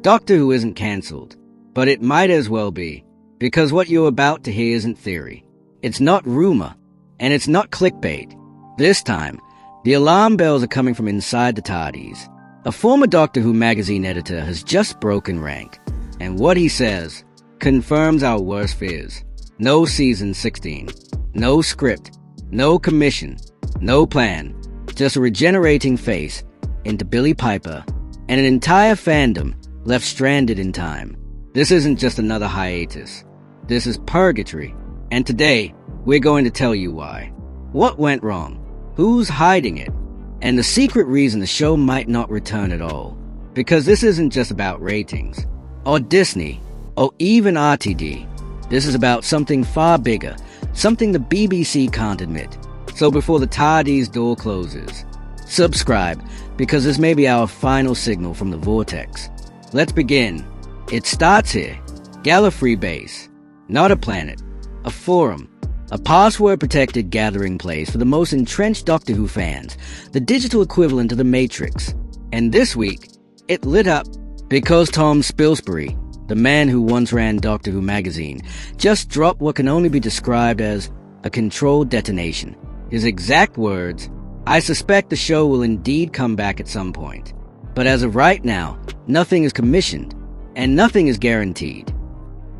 Doctor Who isn't cancelled, but it might as well be, because what you're about to hear isn't theory. It's not rumor, and it's not clickbait. This time, the alarm bells are coming from inside the TARDIS. A former Doctor Who magazine editor has just broken rank, and what he says confirms our worst fears. No season 16, no script, no commission, no plan, just a regenerating face into Billie Piper and an entire fandom left stranded in time. This isn't just another hiatus. This is purgatory, and today we're going to tell you why. What went wrong? Who's hiding it? And the secret reason the show might not return at all. Because this isn't just about ratings, or Disney, or even RTD. This is about something far bigger, something the BBC can't admit. So before the TARDIS door closes, subscribe, because this may be our final signal from the vortex. Let's begin. It starts here. Gallifrey Base. Not a planet. A forum. A password-protected gathering place for the most entrenched Doctor Who fans, the digital equivalent of the Matrix. And this week, it lit up because Tom Spilsbury, the man who once ran Doctor Who magazine, just dropped what can only be described as a controlled detonation. His exact words, "I suspect the show will indeed come back at some point. But as of right now, nothing is commissioned, and nothing is guaranteed.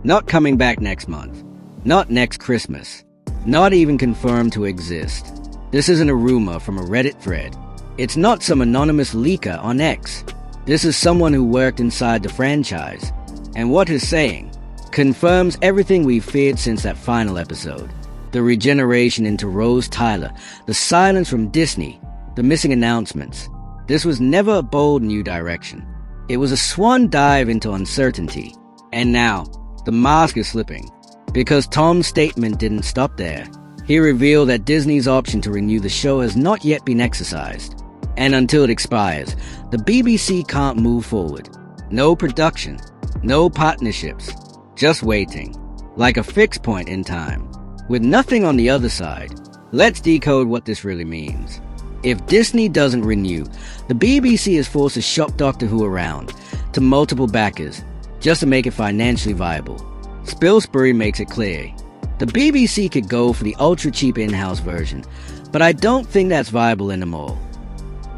Not coming back next month. Not next Christmas. Not even confirmed to exist. This isn't a rumor from a Reddit thread. It's not some anonymous leaker on X. This is someone who worked inside the franchise. And what he's saying confirms everything we've feared since that final episode. The regeneration into Rose Tyler, the silence from Disney, the missing announcements. This was never a bold new direction. It was a swan dive into uncertainty. And now, the mask is slipping. Because Tom's statement didn't stop there. He revealed that Disney's option to renew the show has not yet been exercised. And until it expires, the BBC can't move forward. No production, no partnerships, just waiting. Like a fixed point in time, with nothing on the other side. Let's decode what this really means. If Disney doesn't renew, the BBC is forced to shop Doctor Who around to multiple backers just to make it financially viable. Spilsbury makes it clear. The BBC could go for the ultra-cheap in-house version, but I don't think that's viable anymore.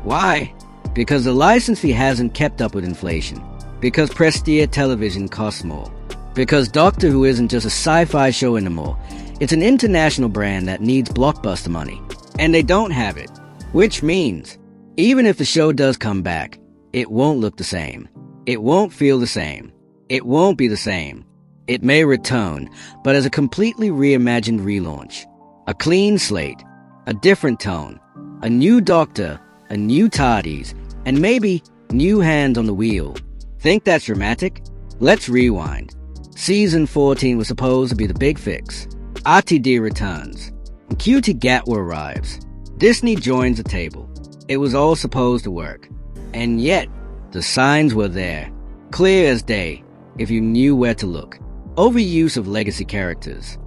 Why? Because the license fee hasn't kept up with inflation. Because prestige television costs more. Because Doctor Who isn't just a sci-fi show anymore. It's an international brand that needs blockbuster money. And they don't have it. Which means, even if the show does come back, it won't look the same. It won't feel the same. It won't be the same. It may return, but as a completely reimagined relaunch. A clean slate, a different tone, a new Doctor, a new TARDIS, and maybe new hands on the wheel. Think that's dramatic? Let's rewind. Season 14 was supposed to be the big fix. RTD returns. Ncuti Gatwa arrives. Disney joins the table. It was all supposed to work. And yet, the signs were there. Clear as day, if you knew where to look. Overuse of legacy characters.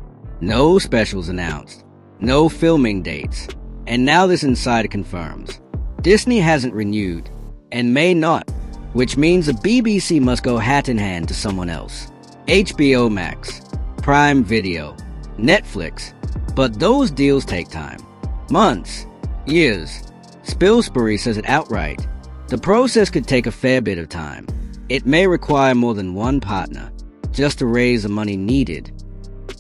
No specials announced. No filming dates. And now this insider confirms. Disney hasn't renewed, and may not, which means the BBC must go hat in hand to someone else. HBO Max, Prime Video, Netflix. But those deals take time. Months. Years. Spilsbury says it outright. The process could take a fair bit of time. It may require more than one partner, just to raise the money needed.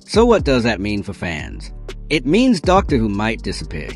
So what does that mean for fans? It means Doctor Who might disappear.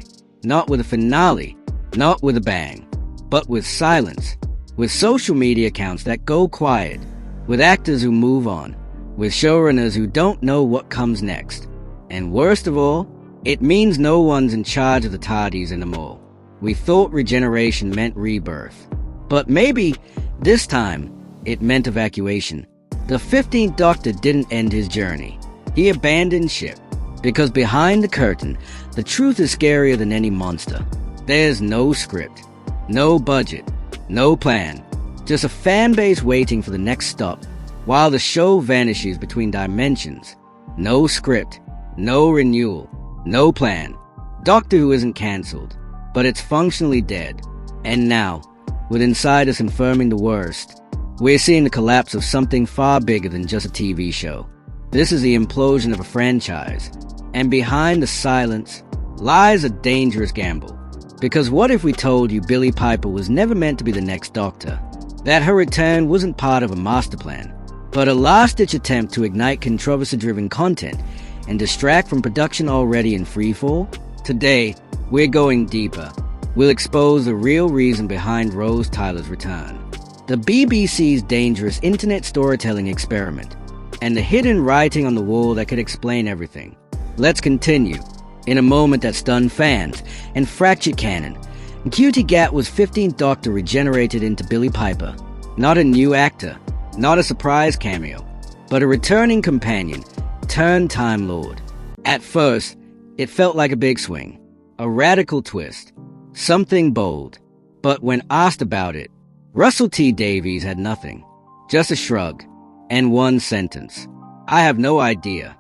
Not with a finale, not with a bang, but with silence. With social media accounts that go quiet. With actors who move on. With showrunners who don't know what comes next. And worst of all, it means no one's in charge of the TARDIS anymore. We thought regeneration meant rebirth. But maybe, this time, it meant evacuation. The 15th Doctor didn't end his journey. He abandoned ship. Because behind the curtain, the truth is scarier than any monster. There's no script, no budget, no plan. Just a fan base waiting for the next stop, while the show vanishes between dimensions. No script, no renewal, no plan. Doctor Who isn't cancelled, but it's functionally dead. And now, with insiders confirming the worst, We're seeing the collapse of something far bigger than just a TV show. This is the implosion of a franchise. And behind the silence lies a dangerous gamble. Because what if we told you Billie Piper was never meant to be the next Doctor? That her return wasn't part of a master plan, but a last-ditch attempt to ignite controversy-driven content and distract from production already in freefall? Today, we're going deeper. We'll expose the real reason behind Rose Tyler's return, the BBC's dangerous internet storytelling experiment, and the hidden writing on the wall that could explain everything. Let's continue. In a moment that stunned fans and fractured canon, Ncuti Gatwa's 15th Doctor regenerated into Billie Piper. Not a new actor, not a surprise cameo, but a returning companion, turned Time Lord. At first, it felt like a big swing, a radical twist, something bold. But when asked about it, Russell T. Davies had nothing, just a shrug, and one sentence: "I have no idea."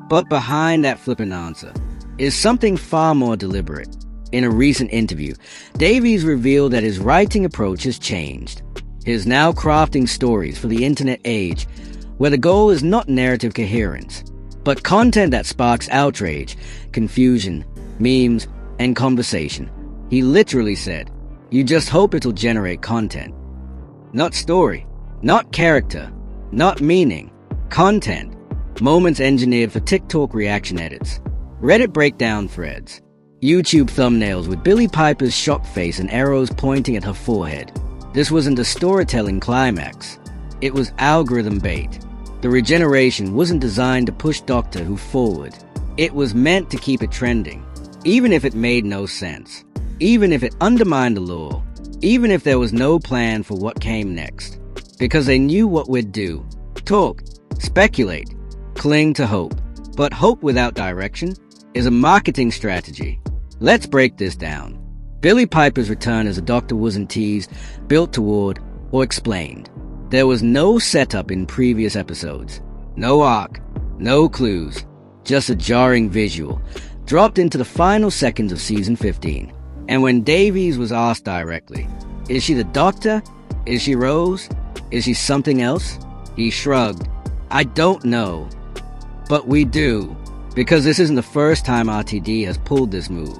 But behind that flippant answer is something far more deliberate. In a recent interview, Davies revealed that his writing approach has changed. He is now crafting stories for the internet age, where the goal is not narrative coherence, but content that sparks outrage, confusion, memes, and conversation. He literally said, "You just hope it'll generate content." Not story, not character, not meaning, content. Moments engineered for TikTok reaction edits, Reddit breakdown threads, YouTube thumbnails with Billie Piper's shocked face and arrows pointing at her forehead. This wasn't a storytelling climax. It was algorithm bait. The regeneration wasn't designed to push Doctor Who forward. It was meant to keep it trending, even if it made no sense, even if it undermined the lore, even if there was no plan for what came next. Because they knew what we'd do. Talk, speculate, cling to hope. But hope without direction is a marketing strategy. Let's break this down. Billie Piper's return as a Doctor wasn't teased, built toward, or explained. There was no setup in previous episodes. No arc, no clues, just a jarring visual, dropped into the final seconds of season 15. And when Davies was asked directly, "Is she the Doctor? Is she Rose? Is she something else?" he shrugged. "I don't know. But we do, because this isn't the first time RTD has pulled this move.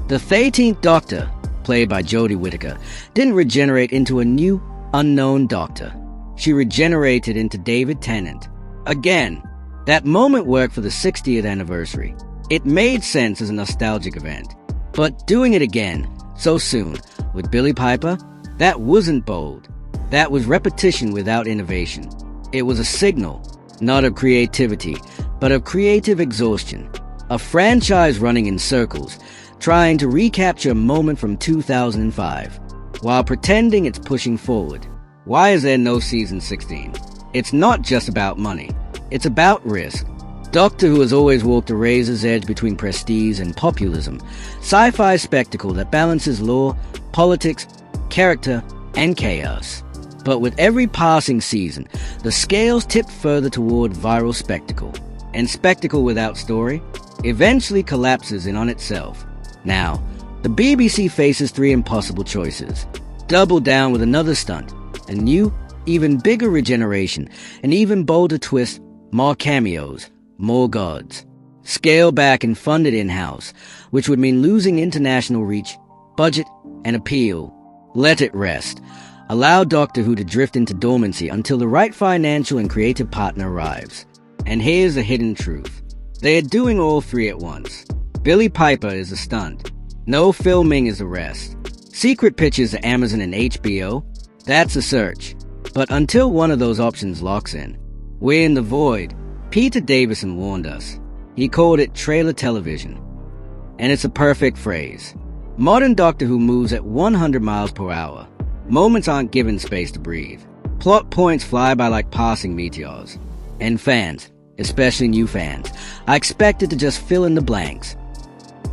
The 13th Doctor, played by Jodie Whittaker, didn't regenerate into a new, unknown Doctor. She regenerated into David Tennant. Again, that moment worked for the 60th anniversary. It made sense as a nostalgic event. But doing it again, so soon, with Billie Piper, that wasn't bold. That was repetition without innovation. It was a signal, not of creativity, but of creative exhaustion. A franchise running in circles, trying to recapture a moment from 2005, while pretending it's pushing forward. Why is there no season 16? It's not just about money. It's about risk. Doctor Who has always walked a razor's edge between prestige and populism. Sci-fi spectacle that balances lore, politics, character, and chaos. But with every passing season, the scales tip further toward viral spectacle. And spectacle without story eventually collapses in on itself. Now, the BBC faces three impossible choices. Double down with another stunt, a new, even bigger regeneration, an even bolder twist, more cameos, more gods. Scale back and fund it in-house, which would mean losing international reach, budget, and appeal. Let it rest. Allow Doctor Who to drift into dormancy until the right financial and creative partner arrives. And here's the hidden truth. They are doing all three at once. Billie Piper is a stunt. No filming is a rest. Secret pitches to Amazon and HBO? That's a search. But until one of those options locks in, we're in the void. Peter Davison warned us. He called it trailer television. And it's a perfect phrase. Modern Doctor Who moves at 100 miles per hour. Moments aren't given space to breathe. Plot points fly by like passing meteors. And fans, especially new fans, are expected to just fill in the blanks.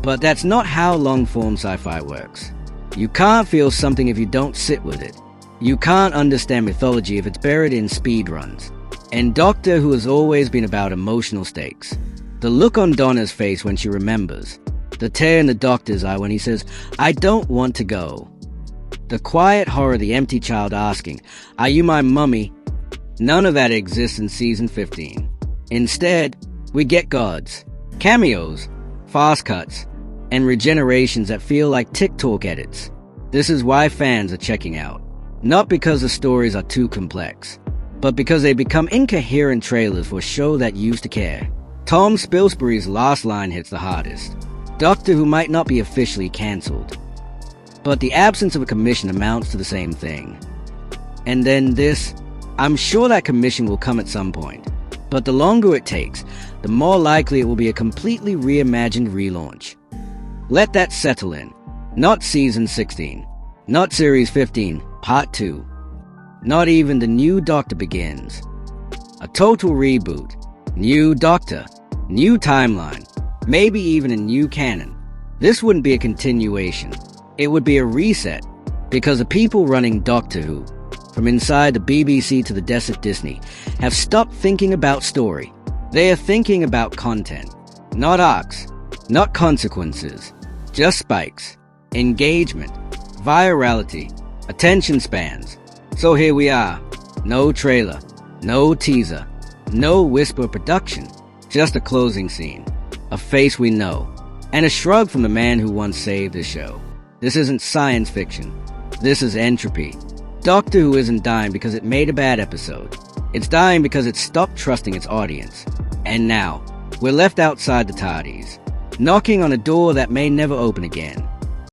But that's not how long-form sci-fi works. You can't feel something if you don't sit with it. You can't understand mythology if it's buried in speedruns. And Doctor Who has always been about emotional stakes. The look on Donna's face when she remembers. The tear in the Doctor's eye when he says, "I don't want to go." The quiet horror, the empty child asking, "Are you my mummy?" None of that exists in Season 15. Instead, we get gods, cameos, fast cuts, and regenerations that feel like TikTok edits. This is why fans are checking out. Not because the stories are too complex, but because they become incoherent trailers for a show that used to care. Tom Spilsbury's last line hits the hardest. Doctor Who might not be officially cancelled, but the absence of a commission amounts to the same thing. And then this, I'm sure that commission will come at some point, but the longer it takes, the more likely it will be a completely reimagined relaunch. Let that settle in. Not Season 16, not Series 15, Part 2. Not even the new Doctor Begins. A total reboot. New Doctor. New timeline. Maybe even a new canon. This wouldn't be a continuation. It would be a reset. Because the people running Doctor Who, from inside the BBC to the desk at Disney, have stopped thinking about story. They are thinking about content. Not arcs. Not consequences. Just spikes. Engagement. Virality. Attention spans. So here we are. No trailer. No teaser. No whisper production. Just a closing scene. A face we know. And a shrug from the man who once saved the show. This isn't science fiction. This is entropy. Doctor Who isn't dying because it made a bad episode. It's dying because it stopped trusting its audience. And now, we're left outside the TARDIS, knocking on a door that may never open again.